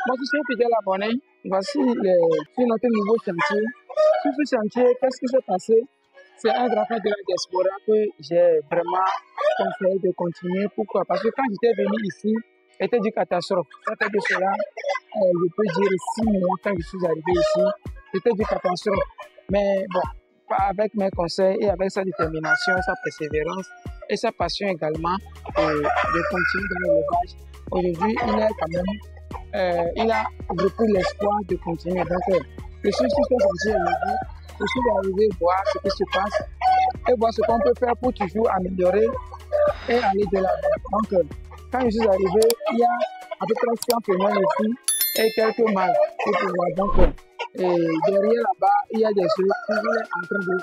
Moi, je suis fidèle abonné. Voici sur notre nouveau chantier. Sur ce chantier, qu'est-ce qui s'est passé? C'est un grand frère de la diaspora que j'ai vraiment conseillé de continuer. Pourquoi? Parce que quand j'étais venu ici, c'était du catastrophe. Ça fait de cela, je peux dire 6 mois quand je suis arrivé ici, c'était du catastrophe. Mais bon, avec mes conseils et avec sa détermination, sa persévérance et sa passion également de continuer dans l'élevage, aujourd'hui, il est quand même, il a repris l'espoir de continuer. Donc, je suis sur ce chantier aujourd'hui. Je suis arrivé voir ce qui se passe et voir ce qu'on peut faire pour toujours améliorer et aller de l'avant. Donc, quand je suis arrivé, il y a à peu près 100 pneus ici et quelques mâles pour pouvoir. Donc, derrière là-bas, il y a des œufs qui sont en train de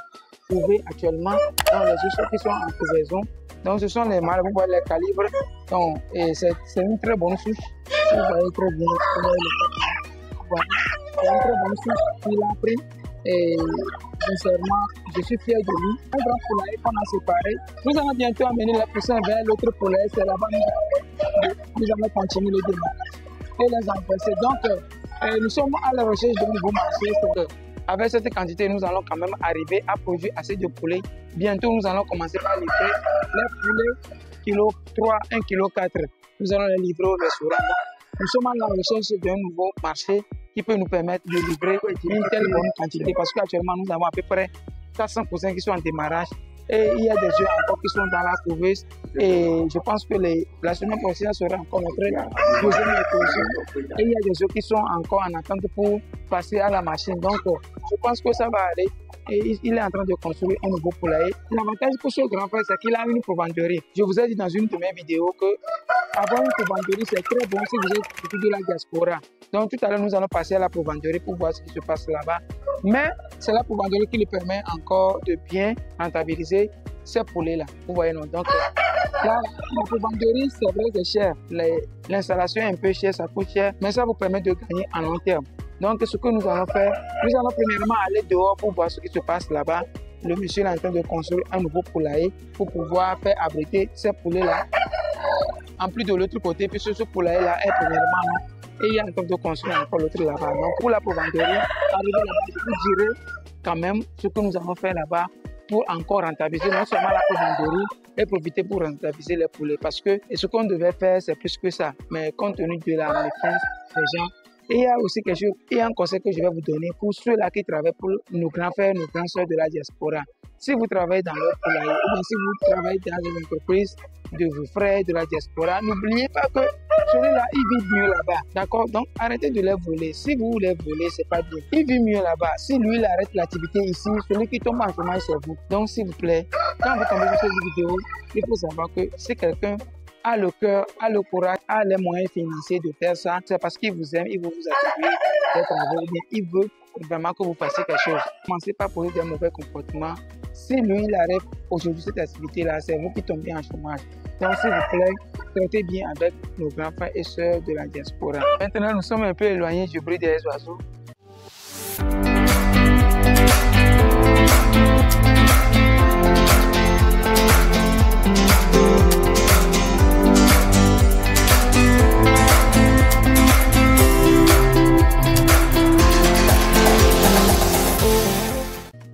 trouver actuellement. Donc, les œufs qui sont en couvaison. Donc, ce sont les mâles, vous voyez les calibres. Donc, c'est une très bonne souche. Vous voyez très bien. Voilà. C'est une très bonne souche qu'il a pris. Et sincèrement, je suis fier de lui. Un grand poulailler qu'on a séparé. Nous allons bientôt amener les poussins vers l'autre poulailler. C'est là-bas nous allons continuer le démarrage et les encaisser. Donc, nous sommes à la recherche d'un nouveau marché. Avec cette quantité, nous allons quand même arriver à produire assez de poulets. Bientôt, nous allons commencer par livrer les poulets kilo 3, 1 kg 4. Nous allons les livrer au restaurant. Nous sommes à la recherche d'un nouveau marché qui peut nous permettre de livrer une telle bonne quantité parce qu'actuellement nous avons à peu près 400 poussins qui sont en démarrage et il y a des œufs encore qui sont dans la couveuse et je pense que la semaine prochaine sera encore notre deuxième éclosion et il y a des œufs qui sont encore en attente pour passer à la machine. Donc je pense que ça va aller et il est en train de construire un nouveau poulailler. L'avantage pour ce grand frère, c'est qu'il a une provenderie. Je vous ai dit dans une de mes vidéos que avoir une provenderie, c'est très bon si vous êtes de la diaspora. Donc tout à l'heure, nous allons passer à la provenderie pour voir ce qui se passe là-bas. Mais c'est la provenderie qui lui permet encore de bien rentabiliser ces poulets-là. Vous voyez, non? Donc là, la provenderie, c'est vrai, c'est cher. L'installation est un peu chère, ça coûte cher, mais ça vous permet de gagner à long terme. Donc ce que nous allons faire, nous allons premièrement aller dehors pour voir ce qui se passe là-bas. Le monsieur est en train de construire un nouveau poulailler pour pouvoir faire abriter ces poulets-là. En plus de l'autre côté, puisque ce poulailler-là est premièrement là. Et il est en train de construire encore l'autre là-bas. Donc pour la provenderie, arriver là-bas, je vous dirai quand même ce que nous allons faire là-bas pour encore rentabiliser non seulement la provenderie et profiter pour rentabiliser les poulets. Parce que ce qu'on devait faire, c'est plus que ça. Mais compte tenu de la méfiance des gens, et il y a aussi quelque chose, il y a un conseil que je vais vous donner pour ceux-là qui travaillent pour nos grands frères, nos grands soeurs de la diaspora. Si vous travaillez dans leur poulailler ou bien si vous travaillez dans une entreprise de vos frères de la diaspora, n'oubliez pas que celui-là, il vit mieux là-bas. D'accord? Donc, arrêtez de les voler. Si vous les volez, c'est pas bien. Il vit mieux là-bas. Si lui, il arrête l'activité ici, celui qui tombe en chômage, c'est vous. Donc, s'il vous plaît, quand vous tombez sur cette vidéo, il faut savoir que si quelqu'un a le cœur, a le courage, a les moyens financiers de faire ça, c'est parce qu'il vous aime, il veut vous attribuer des travaux, il veut vraiment que vous fassiez quelque chose. Commencez pas à poser des mauvais comportements. Si lui, il arrête aujourd'hui cette activité-là, c'est vous qui tombez en chômage. Donc, s'il vous plaît, traitez bien avec nos grands frères et sœurs de la diaspora. Maintenant, nous sommes un peu éloignés du bruit des oiseaux.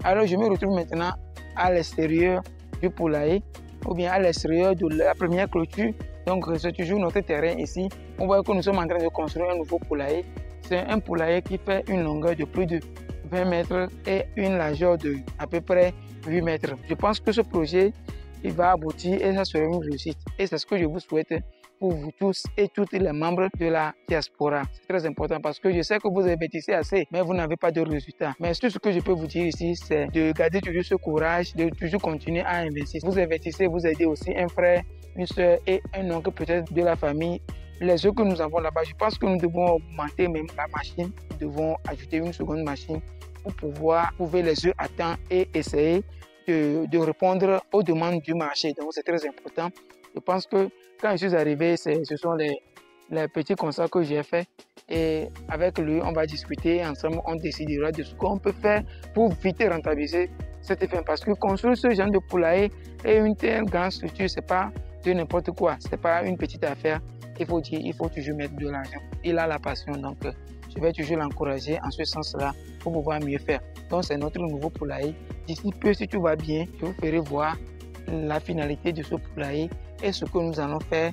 Alors, je me retrouve maintenant à l'extérieur du poulailler ou bien à l'extérieur de la première clôture. Donc, c'est toujours notre terrain ici. On voit que nous sommes en train de construire un nouveau poulailler. C'est un poulailler qui fait une longueur de plus de 20 mètres et une largeur de à peu près 8 mètres. Je pense que ce projet, il va aboutir et ça sera une réussite. Et c'est ce que je vous souhaite pour vous tous et tous les membres de la diaspora. C'est très important parce que je sais que vous investissez assez, mais vous n'avez pas de résultats. Mais tout ce que je peux vous dire ici, c'est de garder toujours ce courage, de toujours continuer à investir. Vous investissez, vous aidez aussi un frère, une soeur et un oncle peut-être de la famille. Les œufs que nous avons là-bas, je pense que nous devons augmenter même la machine. Nous devons ajouter une seconde machine pour pouvoir trouver les œufs à temps et essayer de répondre aux demandes du marché. Donc c'est très important. Je pense que quand je suis arrivé, ce sont les petits constats que j'ai faits. Et avec lui, on va discuter ensemble, on décidera de ce qu'on peut faire pour vite rentabiliser cette ferme. Parce que construire ce genre de poulailler et une telle grande structure, ce n'est pas de n'importe quoi. Ce n'est pas une petite affaire. il faut dire, il faut toujours mettre de l'argent. Il a la passion, donc je vais toujours l'encourager en ce sens-là pour pouvoir mieux faire. Donc c'est notre nouveau poulailler. D'ici peu, si tout va bien, je vous ferai voir la finalité de ce poulailler et ce que nous allons faire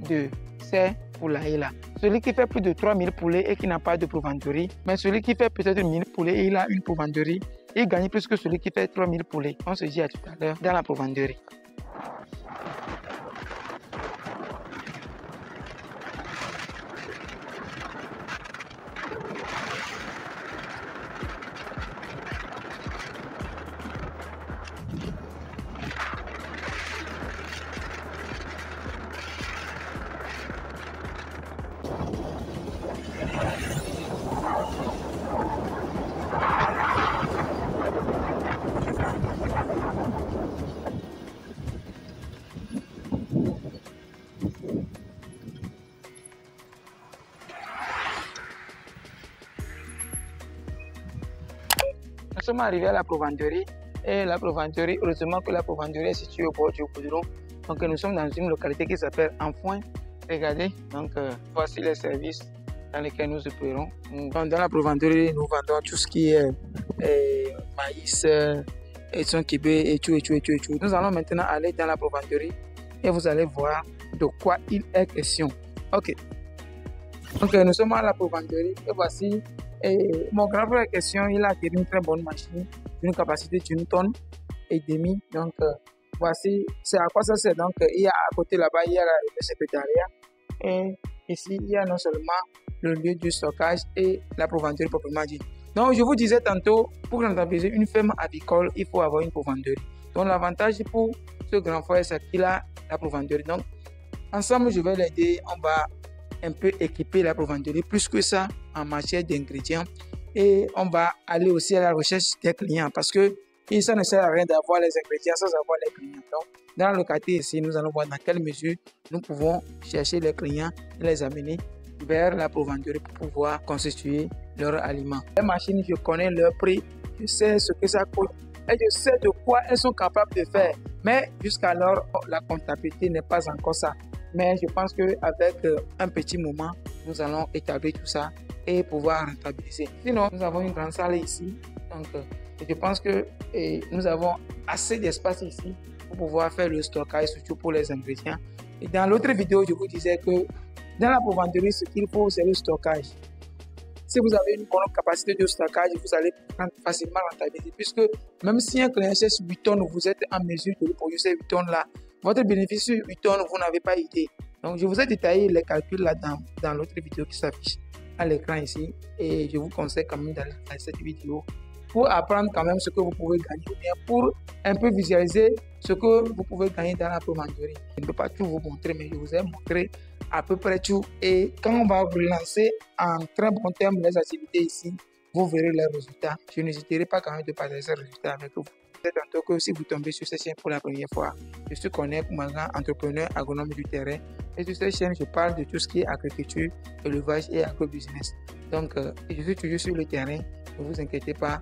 de ces poulaillers-là. Celui qui fait plus de 3000 poulets et qui n'a pas de provendeurie, mais celui qui fait peut-être 1000 poulets et il a une provendeurie, il gagne plus que celui qui fait 3000 poulets. On se dit à tout à l'heure dans la provendeurie. Nous sommes arrivés à la provendeurie et la provendeurie, heureusement que la provendeurie est située au bord du goudron. Donc nous sommes dans une localité qui s'appelle Enfoin. Regardez, donc voici les services dans lesquels nous opérons. Dans la provendeurie, nous vendons tout ce qui est maïs, et son kibé et tout. Nous allons maintenant aller dans la provendeurie et vous allez voir de quoi il est question. Ok. Donc nous sommes à la provendeurie et voici. Et mon grand frère en question, il a acquis une très bonne machine, d'une capacité d'1,5 tonne. Donc, voici, c'est à quoi ça sert. Donc, il y a à côté là-bas, il y a le secrétariat. Et ici, il y a non seulement le lieu du stockage et la provendeurie proprement dit. Donc, je vous disais tantôt, pour rentabiliser une ferme avicole, il faut avoir une provendeurie. Donc, l'avantage pour ce grand frère, c'est qu'il a la provendeurie. Donc, ensemble, je vais l'aider. On va un peu équiper la provendeurie, plus que ça en matière d'ingrédients, et on va aller aussi à la recherche des clients parce que ça ne sert à rien d'avoir les ingrédients sans avoir les clients. Donc, dans le quartier ici, nous allons voir dans quelle mesure nous pouvons chercher les clients et les amener vers la provendeurie pour pouvoir constituer leurs aliments. Les machines, je connais leur prix, je sais ce que ça coûte et je sais de quoi elles sont capables de faire. Mais jusqu'alors, la comptabilité n'est pas encore ça. Mais je pense qu'avec un petit moment, nous allons établir tout ça et pouvoir rentabiliser. Sinon, nous avons une grande salle ici. Donc, je pense que nous avons assez d'espace ici pour pouvoir faire le stockage, surtout pour les ingrédients. Et dans l'autre vidéo, je vous disais que dans la provendeurie, ce qu'il faut, c'est le stockage. Si vous avez une bonne capacité de stockage, vous allez facilement rentabiliser. Puisque même si un client cherche 8 tonnes, vous êtes en mesure de produire ces 8 tonnes-là. Votre bénéfice sur 8 tonnes, vous n'avez pas idée. Donc, je vous ai détaillé les calculs là dans l'autre vidéo qui s'affiche à l'écran ici. Et je vous conseille quand même d'aller dans cette vidéo pour apprendre quand même ce que vous pouvez gagner ou bien pour un peu visualiser ce que vous pouvez gagner dans la provendeurie. Je ne peux pas tout vous montrer, mais je vous ai montré à peu près tout. Et quand on va vous lancer en très bon terme les activités ici, vous verrez les résultats. Je n'hésiterai pas quand même de partager ces résultats avec vous. Tantôt que si vous tombez sur cette chaîne pour la première fois, je suis Corneille Koumagan, entrepreneur agronome du terrain. Et sur cette chaîne, je parle de tout ce qui est agriculture, élevage et agrobusiness. Donc, je suis toujours sur le terrain, ne vous inquiétez pas.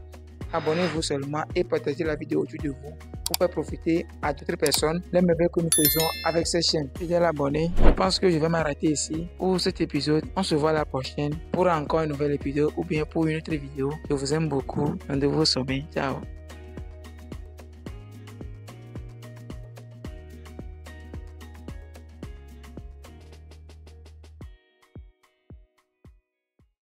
Abonnez-vous seulement et partagez la vidéo autour de vous pour faire profiter à d'autres personnes les merveilles que nous faisons avec cette chaîne. Fidèle abonné, je pense que je vais m'arrêter ici pour cet épisode. On se voit la prochaine pour encore un nouvel épisode ou bien pour une autre vidéo. Je vous aime beaucoup. Rendez-vous au sommet. Ciao.